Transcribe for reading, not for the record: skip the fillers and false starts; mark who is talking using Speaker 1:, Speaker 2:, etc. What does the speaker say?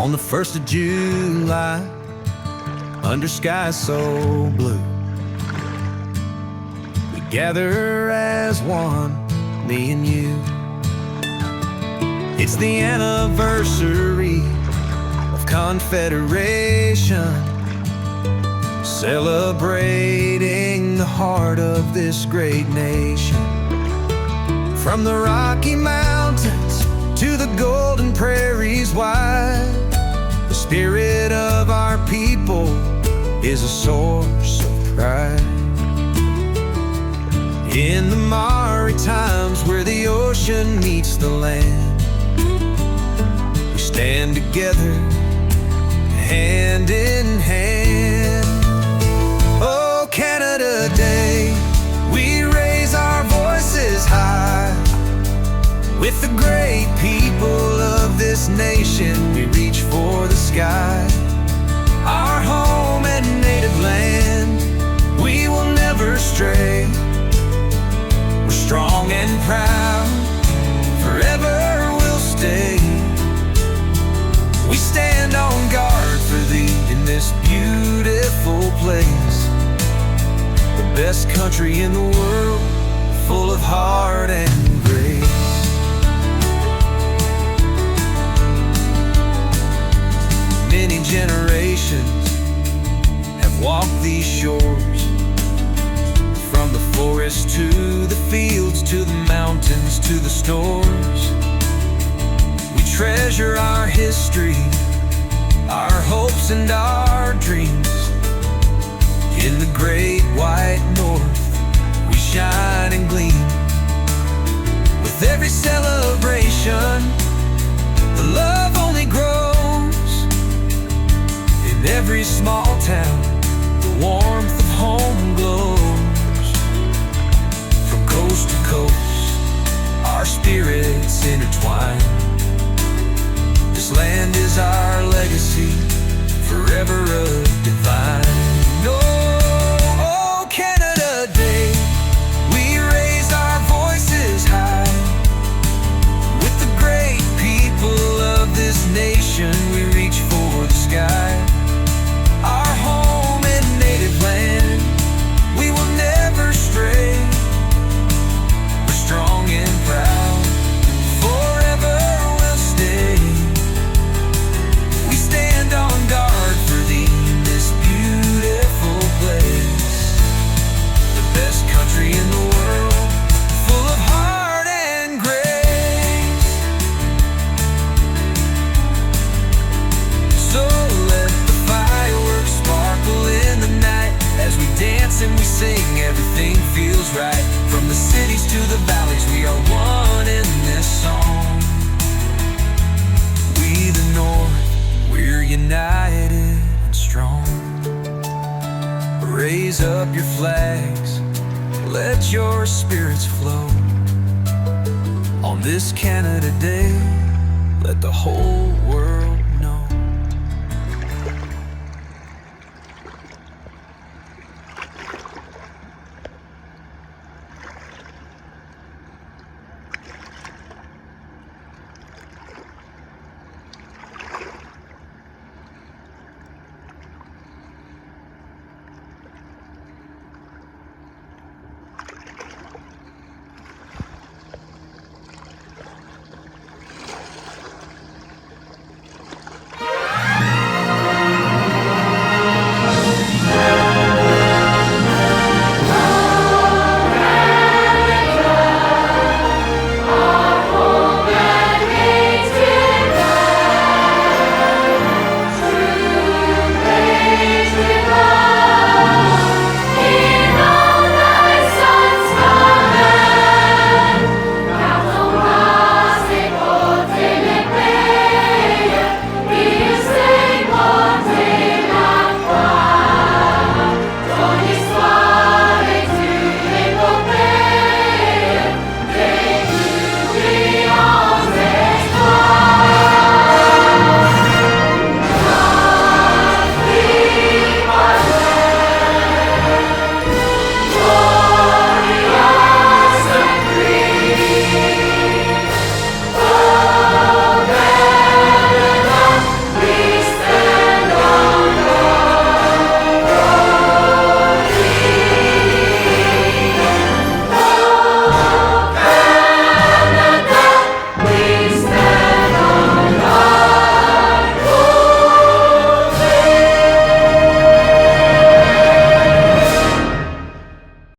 Speaker 1: On the 1st of July, under skies so blue, we gather as one, me and you. It's the anniversary of Confederation, celebrating the heart of this great nation. From the Rocky Mountains to the golden prairies wide, the spirit of our people is a source of pride. In the Maritimes, where the ocean meets the land, we stand together, hand in hand. Oh, Canada Day, we raise our voices high. With the great people of this nation, we reach for the sky. Our home and native land, we will never stray. We're strong and proud, forever we'll stay. We stand on guard for thee in this beautiful place, the best country in the world, full of heart and grace. Many generations have walked these shores, from the forest to the fields, to the mountains, to the stores. We treasure our history, our hopes and our dreams. In the great white north, we shine and gleam. With every celebration, the love only grows. In every small town, the warmth of home glows. From coast to coast, our spirits intertwine. This land is our legacy, forever of divine. Oh, Canada Day, we raise our voices high. With the great people of this nation, we reach for the sky. Our home and native land, we will never stray. We're strong and proud, forever we'll stay. We stand on guard for thee in this beautiful place, the best country in the world, full of heart and grace. So let the fireworks sparkle in the night, as we dance and we sing, everything feels right. From the cities to the valleys, we are one in this song. We the North, we're united and strong. Raise up your flags, let your spirits flow. On this Canada Day, let the whole world